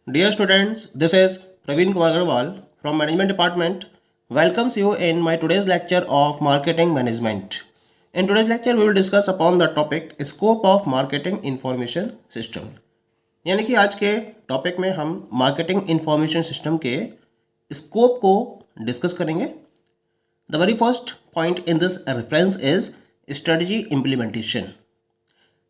Dear students, this is Praveen Kumar Agarwal from Management Department. Welcomes you in my today's lecture of Marketing Management. In today's lecture, we will discuss upon the topic Scope of Marketing Information System. यानी कि आज के topic में हम marketing information system के scope को discuss करेंगे. The very first point in this reference is strategy implementation.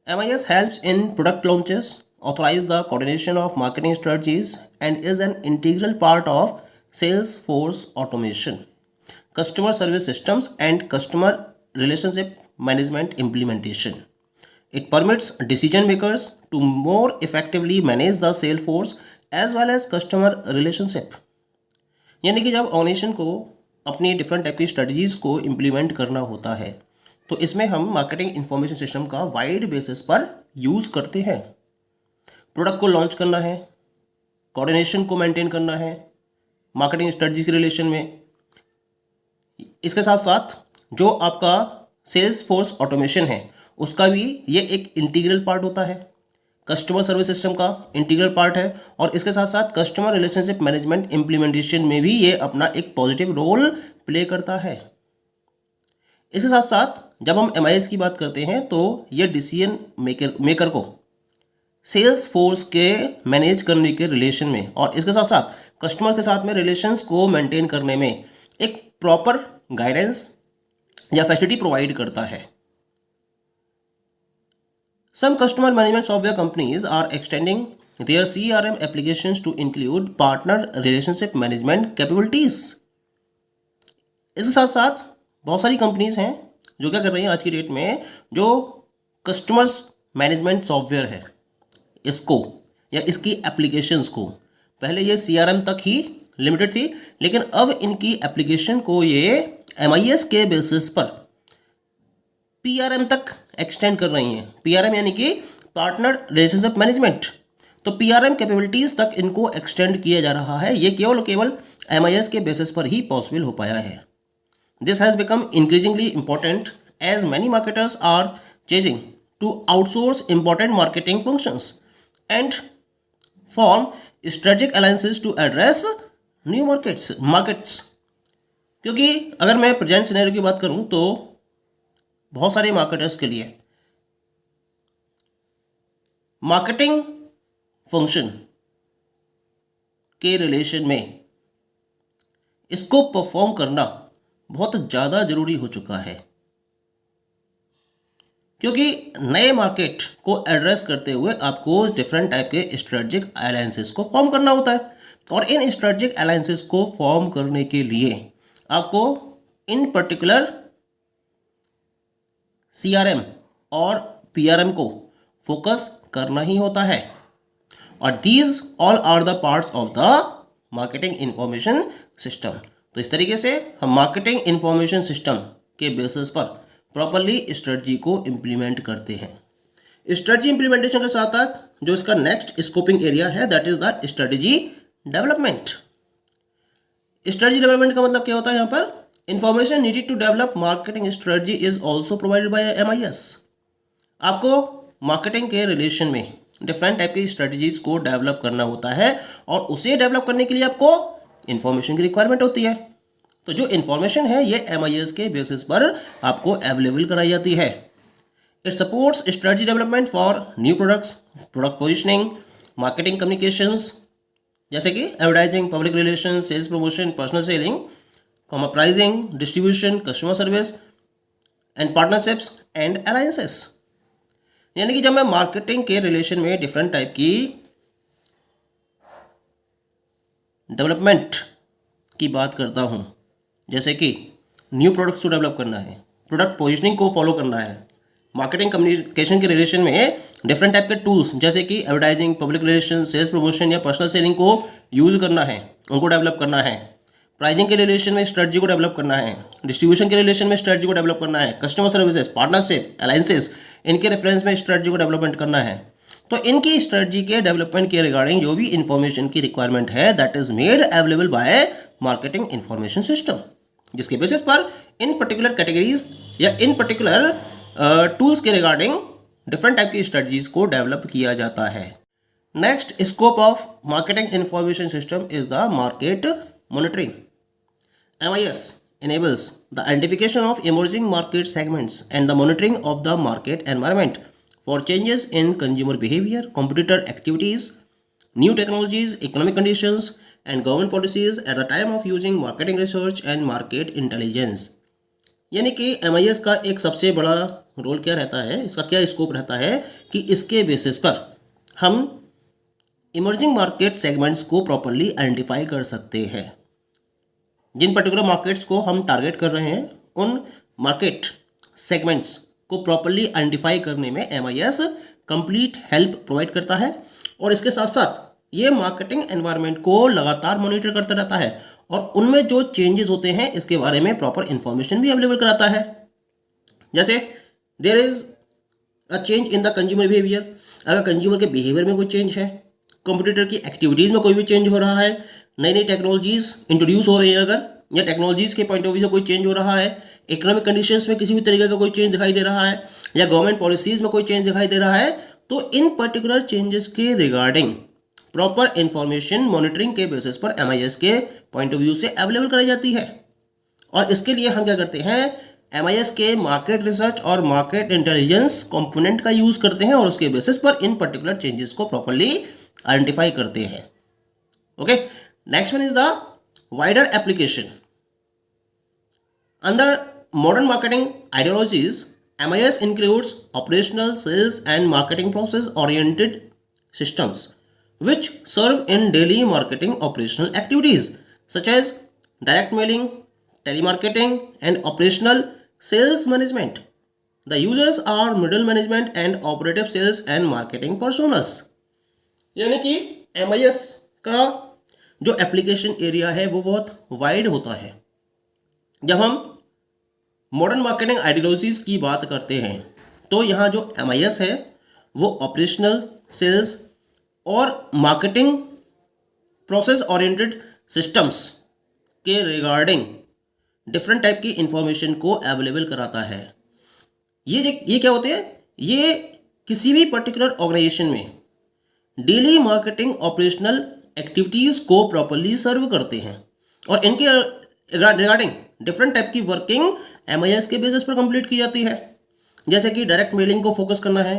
MIS helps in product launches, authorize the coordination of marketing strategies, and is an integral part of Salesforce automation, customer service systems, and customer relationship management implementation. It permits decision makers to more effectively manage the sales force as well as customer relationship. यानी कि जब organisation को अपनी different type की strategies को implement करना होता है तो इसमें हम मार्केटिंग इंफॉर्मेशन सिस्टम का वाइड बेसिस पर यूज़ करते हैं. प्रोडक्ट को लॉन्च करना है, कोऑर्डिनेशन को मेंटेन करना है मार्केटिंग स्ट्रेटजीज के रिलेशन में. इसके साथ साथ जो आपका सेल्स फोर्स ऑटोमेशन है उसका भी ये एक इंटीग्रल पार्ट होता है, कस्टमर सर्विस सिस्टम का इंटीग्रल पार्ट है, और इसके साथ साथ कस्टमर रिलेशनशिप मैनेजमेंट इम्प्लीमेंटेशन में भी ये अपना एक पॉजिटिव रोल प्ले करता है. इसके साथ साथ जब हम MIS की बात करते हैं तो ये डिसीजन मेकर को सेल्स फोर्स के मैनेज करने के रिलेशन में और इसके साथ साथ कस्टमर के साथ में रिलेशंस को मेंटेन करने में एक प्रॉपर गाइडेंस या फैसिलिटी प्रोवाइड करता है. Some customer management software companies are extending their CRM applications to include partner relationship management capabilities. इसके साथ साथ बहुत सारी कंपनीज हैं जो क्या कर रही हैं आज की डेट में, जो कस्टमर्स मैनेजमेंट सॉफ्टवेयर है इसको या इसकी एप्लीकेशंस को, पहले ये CRM तक ही लिमिटेड थी लेकिन अब इनकी एप्लीकेशन को ये MIS के बेसिस पर PRM तक एक्सटेंड कर रही हैं. PRM यानी कि पार्टनर रिलेशनशिप मैनेजमेंट, तो PRM कैपेबिलिटीज़ तक इनको एक्सटेंड किया जा रहा है. ये केवल MIS के बेसिस पर ही पॉसिबल हो पाया है. This has become increasingly important as many marketers are chasing to outsource important marketing functions and form strategic alliances to address new markets. क्योंकि अगर मैं प्रेजेंट सिनेरियो की बात करूं तो बहुत सारे मार्केटर्स के लिए मार्केटिंग फंक्शन के रिलेशन में इसको परफॉर्म करना बहुत ज़्यादा ज़रूरी हो चुका है, क्योंकि नए मार्केट को एड्रेस करते हुए आपको डिफरेंट टाइप के स्ट्रेटजिक अलायंसेस को फॉर्म करना होता है. और इन स्ट्रेटजिक अलायंसेस को फॉर्म करने के लिए आपको इन पर्टिकुलर CRM और PRM को फोकस करना ही होता है. और these all are the parts of the marketing information system. तो इस तरीके से हम मार्केटिंग इंफॉर्मेशन सिस्टम के बेसिस पर प्रॉपरली स्ट्रेटजी को इम्प्लीमेंट करते हैं. स्ट्रेटजी इम्प्लीमेंटेशन के साथ साथ जो इसका नेक्स्ट स्कोपिंग एरिया है that is the strategy development. Strategy development का मतलब क्या होता है? यहाँ पर information needed to develop marketing strategy is also provided by MIS. आपको मार्केटिंग के रिलेशन में डिफरेंट टाइप की स्ट्रेटजीज को डेवलप करना होता है और उसे डेवलप करने के लिए आपको इन्फॉर्मेशन की रिक्वायरमेंट होती है. तो जो इन्फॉर्मेशन है ये MIS के बेसिस पर आपको अवेलेबल कराई जाती है. It supports strategy development for new products, product positioning, marketing communications जैसे कि advertising, public relation, sales promotion, personal selling, pricing, distribution, customer service and partnerships and alliances. यानी कि जब मैं मार्केटिंग के रिलेशन में डिफरेंट टाइप की डेवलपमेंट की बात करता हूँ, जैसे कि न्यू प्रोडक्ट्स को डेवलप करना है, प्रोडक्ट पोजिशनिंग को फॉलो करना है, मार्केटिंग कम्युनिकेशन के रिलेशन में डिफरेंट टाइप के टूल्स जैसे कि advertising, public relation, sales promotion या पर्सनल सेलिंग को यूज़ करना है, उनको डेवलप करना है, प्राइसिंग के रिलेशन में स्ट्रेटजी को डेवलप करना है, डिस्ट्रीब्यूशन के रिलेशन में स्ट्रेटजी को डेवलप करना है, कस्टमर सर्विसेज, पार्टनरशिप, अलायंसेस, इनके रेफरेंस में स्ट्रेटजी को डेवलपमेंट करना है. तो इनकी स्ट्रेटजी के डेवलपमेंट के रिगार्डिंग जो भी इंफॉर्मेशन की रिक्वायरमेंट है that is made available by marketing information system, जिसके बेसिस पर इन पर्टिकुलर कैटेगरीज या इन पर्टिकुलर टूल्स के रिगार्डिंग डिफरेंट टाइप की स्ट्रेटजीज को डेवलप किया जाता है. Next scope of marketing information system is the market monitoring. MIS enables the identification of emerging market segments and the monitoring of the market environment for changes in consumer behavior, competitor activities, new technologies, economic conditions, and government policies at the time of using marketing research and market intelligence. यानी कि MIS का एक सबसे बड़ा role क्या रहता है, इसका क्या स्कोप रहता है कि इसके बेसिस पर हम इमर्जिंग मार्केट सेगमेंट्स को प्रॉपरली आइडेंटिफाई कर सकते हैं। जिन पर्टिकुलर मार्केट्स को हम टारगेट कर रहे हैं उन मार्केट सेगमेंट्स को प्रॉपरली आइडेंटिफाई करने में MIS कंप्लीट हेल्प प्रोवाइड करता है और इसके साथ साथ ये मार्केटिंग एनवायरनमेंट को लगातार मॉनिटर करता रहता है और उनमें जो चेंजेस होते हैं इसके बारे में प्रॉपर इंफॉर्मेशन भी अवेलेबल कराता है। जैसे there is a change in the consumer behaviour, अगर कंज्यूमर के बिहेवियर में कोई चेंज है, कंप्यूटर की एक्टिविटीज़ में कोई भी चेंज हो रहा है, नई नई टेक्नोलॉजीज इंट्रोड्यूस हो रही है अगर, या टेक्नोलॉजीज़ के पॉइंट ऑफ व्यू से कोई चेंज हो रहा है, इकोनॉमिक कंडीशंस में किसी भी तरीके का कोई चेंज दिखाई दे रहा है, या गवर्नमेंट पॉलिसीज़ में कोई चेंज दिखाई दे रहा है, तो इन पर्टिकुलर चेंजेस के रिगार्डिंग प्रॉपर इंफॉर्मेशन मॉनिटरिंग के बेसिस पर MIS के पॉइंट ऑफ व्यू से अवेलेबल कराई जाती है। और इसके लिए हम क्या करते हैं, MIS के मार्केट रिसर्च और मार्केट इंटेलिजेंस कंपोनेंट का यूज़ करते हैं और उसके बेसिस पर इन पर्टिकुलर चेंजेस को प्रॉपरली आइडेंटिफाई करते हैं। Okay, next one is the wider application. Under modern marketing ideologies MIS includes operational, sales and marketing process oriented systems which serve in daily marketing operational activities such as direct mailing, telemarketing and operational sales management. The users are middle management and operative sales and marketing personas. यानी कि MIS का जो application area है वो बहुत wide होता है। जब हम मॉडर्न मार्केटिंग आइडियोलॉजीज की बात करते हैं तो यहाँ जो MIS है वो ऑपरेशनल, सेल्स और मार्केटिंग प्रोसेस ओरिएंटेड सिस्टम्स के रिगार्डिंग डिफरेंट टाइप की इंफॉर्मेशन को अवेलेबल कराता है। ये क्या होते हैं, ये किसी भी पर्टिकुलर ऑर्गेनाइजेशन में डेली मार्केटिंग ऑपरेशनल एक्टिविटीज़ को प्रॉपरली सर्व करते हैं और इनके रिगार्डिंग डिफरेंट टाइप की वर्किंग MIS के बेसिस पर कंप्लीट की जाती है। जैसे कि डायरेक्ट मेलिंग को फोकस करना है,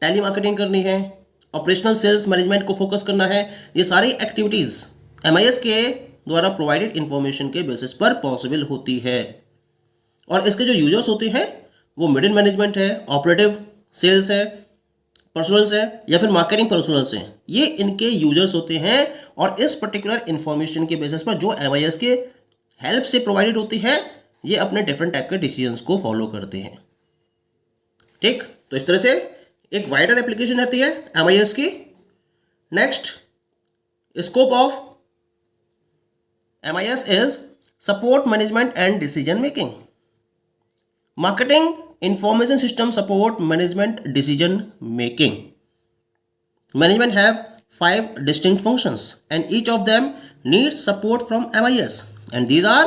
टेली मार्केटिंग करनी है, ऑपरेशनल सेल्स मैनेजमेंट को फोकस करना है। ये सारी एक्टिविटीज़ MIS के द्वारा प्रोवाइडेड इंफॉर्मेशन के बेसिस पर पॉसिबल होती है। और इसके जो यूजर्स होते हैं वो मिडिल मैनेजमेंट है, ऑपरेटिव सेल्स है, पर्सनल्स है या फिर मार्केटिंग पर्सनल्स हैं, ये इनके यूजर्स होते हैं। और इस पर्टिकुलर इंफॉर्मेशन के बेसिस पर जो MIS के हेल्प से प्रोवाइडेड होती है ये अपने डिफरेंट टाइप के डिसीजंस को फॉलो करते हैं। ठीक, तो इस तरह से एक वाइडर एप्लीकेशन रहती है MIS की। Next scope of MIS is support management and decision making. Marketing information system support management decision making. Management have 5 distinct functions and each of them needs support from MIS, and these are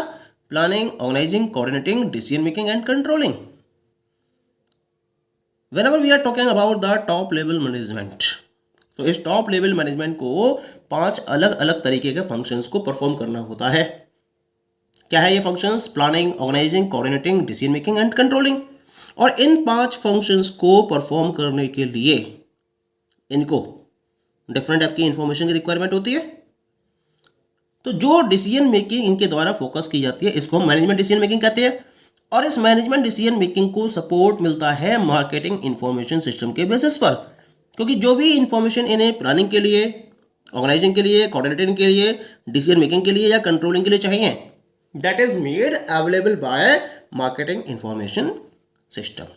planning, organizing, coordinating, decision making and controlling. Whenever we are talking about the top level management, तो इस top level management को 5 अलग अलग तरीके के functions को perform करना होता है। क्या है ये functions? Planning, organising, coordinating, decision making and controlling. और इन 5 फंक्शंस को परफॉर्म करने के लिए इनको डिफरेंट टाइप की इंफॉर्मेशन की रिक्वायरमेंट होती है। तो जो डिसीजन मेकिंग इनके द्वारा फोकस की जाती है इसको हम मैनेजमेंट डिसीजन मेकिंग कहते हैं। और इस मैनेजमेंट डिसीजन मेकिंग को सपोर्ट मिलता है मार्केटिंग इंफॉर्मेशन सिस्टम के बेसिस पर, क्योंकि जो भी इंफॉर्मेशन इन्हें प्लानिंग के लिए, ऑर्गेनाइजिंग के लिए, कोऑर्डिनेटिंग के लिए, डिसीजन मेकिंग के लिए या कंट्रोलिंग के लिए चाहिए, that is made available by marketing information system.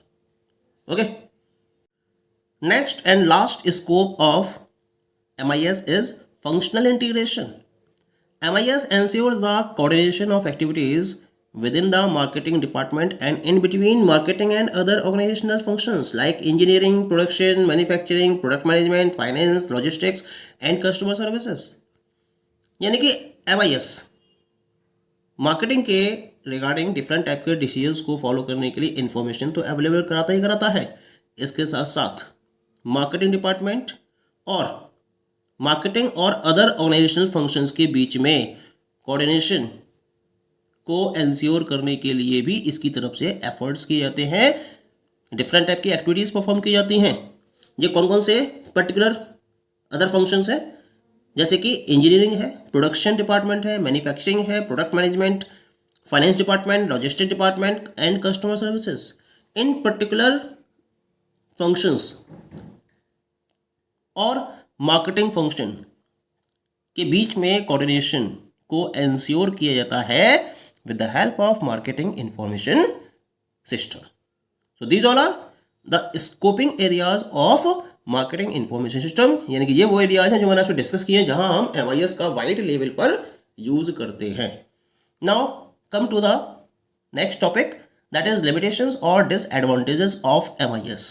Okay. Next and last scope of MIS is functional integration. MIS ensures the coordination of activities within the marketing department and in between marketing and other organizational functions like engineering, production, manufacturing, product management, finance, logistics and customer services. यानी कि MIS marketing के regarding different type के decisions को follow करने के लिए information तो available कराता ही कराता है। इसके साथ साथ मार्केटिंग डिपार्टमेंट और मार्केटिंग और अदर ऑर्गेनाइजेशनल फंक्शंस के बीच में कोऑर्डिनेशन को एंश्योर करने के लिए भी इसकी तरफ से एफर्ट्स किए जाते हैं, डिफरेंट टाइप की एक्टिविटीज़ परफॉर्म की जाती हैं। ये कौन कौन से पर्टिकुलर अदर फंक्शंस हैं, जैसे कि इंजीनियरिंग है, प्रोडक्शन डिपार्टमेंट है, मैन्युफैक्चरिंग है, product management, finance department, logistic department and customer services. इन पर्टिकुलर फंक्शंस और मार्केटिंग फंक्शन के बीच में कोऑर्डिनेशन को एंश्योर किया जाता है with the help of marketing information system. So these all are the scoping areas of marketing information system, यानी कि ये वो एरियाज हैं जो मैंने आपसे डिस्कस किए हैं जहां हम MIS का वाइड लेवल पर यूज करते हैं। Now come to the next topic, that is limitations और डिसएडवांटेजेस ऑफ MIS।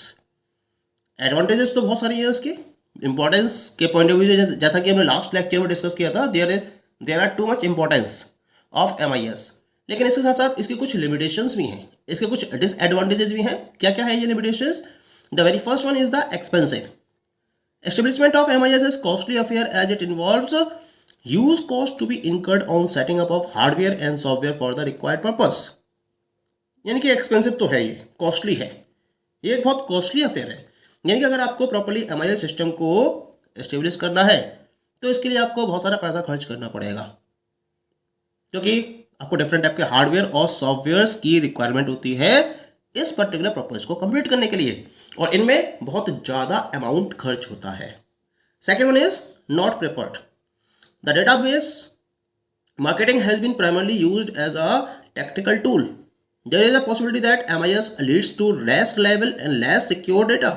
एडवांटेजेस तो बहुत सारी है उसकी, इंपॉर्टेंस के पॉइंट ऑफ व्यू से, जैसा कि हमने लास्ट लेक्चर में डिस्कस किया था, there are too much importance of MIS। लेकिन इसके साथ साथ इसके कुछ लिमिटेशंस भी हैं, इसके कुछ डिसएडवांटेजेस भी हैं। क्या क्या है ये limitations? The very first one is the expensive. Establishment of MIS is costly affair as it involves huge cost to be incurred on setting up of hardware and software for the required purpose. यानी कि expensive तो है, ये costly है, ये एक बहुत costly affair है। यानी कि अगर आपको प्रॉपर्ली MIS सिस्टम को एस्टेब्लिश करना है तो इसके लिए आपको बहुत सारा पैसा खर्च करना पड़ेगा, क्योंकि आपको डिफरेंट टाइप के हार्डवेयर और सॉफ्टवेयर्स की रिक्वायरमेंट होती है इस पर्टिकुलर पर्पज को कंप्लीट करने के लिए, और इनमें बहुत ज़्यादा अमाउंट खर्च होता है। Second one is not preferred. The database marketing has been primarily used as a tactical tool. There is a possibility that MIS leads to less reliable and less secure data.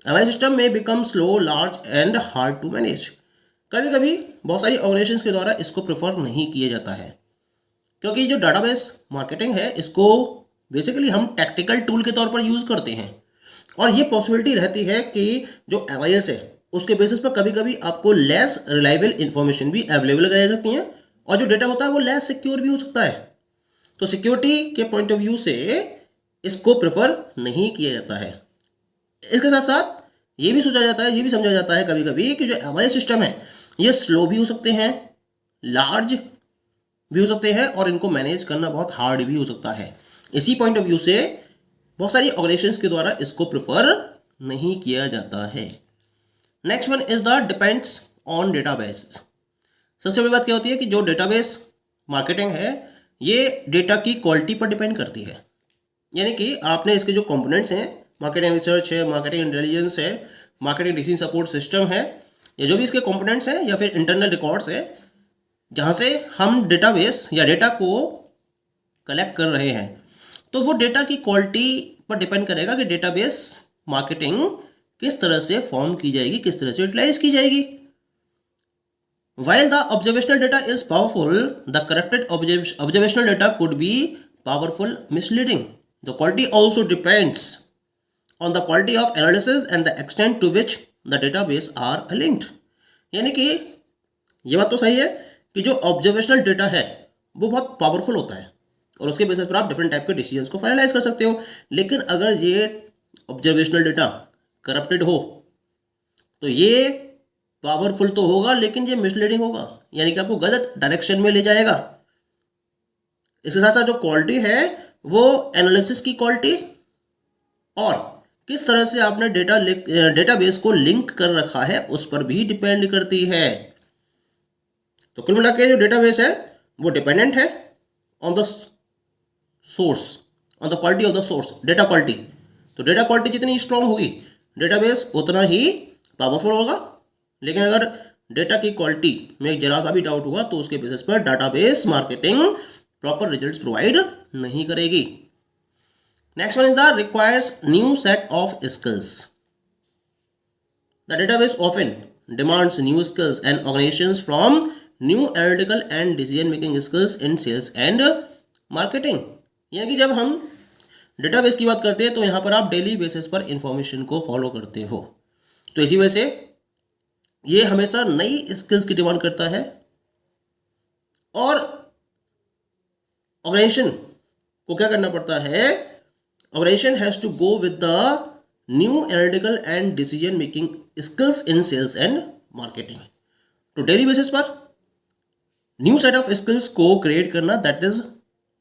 MIS system may become slow, large and hard to manage. कभी कभी बहुत सारी organisations के द्वारा इसको prefer नहीं किया जाता है, क्योंकि जो डाटाबेस मार्केटिंग है इसको बेसिकली हम टैक्टिकल टूल के तौर पर यूज़ करते हैं, और ये पॉसिबिलिटी रहती है कि जो MIS है उसके बेसिस पर कभी कभी आपको लेस रिलायबल इंफॉर्मेशन भी अवेलेबल कराई जाती हैं, और जो डेटा होता है वो लेस सिक्योर भी हो सकता है। तो सिक्योरिटी के पॉइंट ऑफ व्यू से इसको प्रेफर नहीं किया जाता है। इसके साथ साथ ये भी सोचा जाता है, ये भी समझा जाता है कभी कभी कि जो MIS सिस्टम है ये स्लो भी हो सकते हैं, लार्ज भी हो सकते हैं, और इनको मैनेज करना बहुत हार्ड भी हो सकता है। इसी पॉइंट ऑफ व्यू से बहुत सारी ऑर्गेनाइजेशंस के द्वारा इसको प्रेफर नहीं किया जाता है। Next one is the depends on database. सबसे बड़ी बात क्या होती है कि जो डेटाबेस मार्केटिंग है ये डेटा की क्वालिटी पर डिपेंड करती है। यानी कि आपने इसके जो कंपोनेंट्स हैं, मार्केटिंग रिसर्च है, मार्केटिंग इंटेलिजेंस है, मार्केटिंग डिसीजन सपोर्ट सिस्टम है, या जो भी इसके कंपोनेंट्स हैं या फिर इंटरनल रिकॉर्ड्स है जहाँ से हम डेटाबेस या डेटा को कलेक्ट कर रहे हैं, तो वो डेटा की क्वालिटी पर डिपेंड करेगा कि डेटाबेस मार्केटिंग किस तरह से फॉर्म की जाएगी, किस तरह से यूटिलाइज की जाएगी। While the observational data is powerful, the corrected observational data could be powerful misleading. The quality also depends on the quality of analysis and the extent to which the database are linked. यानी कि ये बात तो सही है कि जो observational data है वो बहुत पावरफुल होता है और उसके बेसिस पर आप डिफरेंट टाइप के डिसीजंस को फाइनलाइज कर सकते हो। लेकिन अगर ये ऑब्जर्वेशनल डेटा करप्टेड हो तो ये पावरफुल तो होगा लेकिन ये मिसलीडिंग होगा, यानी कि आपको गलत डायरेक्शन में ले जाएगा। इसके साथ साथ जो क्वालिटी है वो एनालिसिस की क्वालिटी और किस तरह से आपने डेटाबेस को लिंक कर रखा है उस पर भी डिपेंड करती है। तो कुल मिला के जो डेटाबेस है वो डिपेंडेंट है on the source, on the quality of the source, data quality. तो डेटा क्वालिटी जितनी स्ट्रांग होगी डेटाबेस उतना ही पावरफुल होगा। लेकिन अगर डेटा की क्वालिटी में जरा सा भी डाउट हुआ तो उसके बेसिस पर database marketing proper results provide नहीं करेगी। Next one is the requires new set of skills. The database often demands new skills and organisations from new analytical and decision making skills in sales and marketing. यानी कि जब हम database की बात करते हैं तो यहाँ पर आप डेली बेसिस पर इंफॉर्मेशन को फॉलो करते हो, तो इसी वजह से ये हमेशा नई स्किल्स की डिमांड करता है और ऑर्गेनाइजेशन को क्या करना पड़ता है, organisation has to go with the new analytical and decision making skills in sales and marketing. तो डेली बेसिस पर न्यू सेट ऑफ स्किल्स को क्रिएट करना दैट इज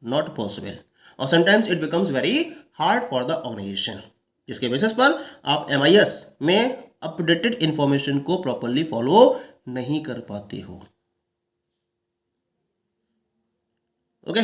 नॉट पॉसिबल, और sometimes it becomes very hard for the organisation, जिसके basis पर आप MIS में updated information को प्रॉपरली फॉलो नहीं कर पाते हो। ओके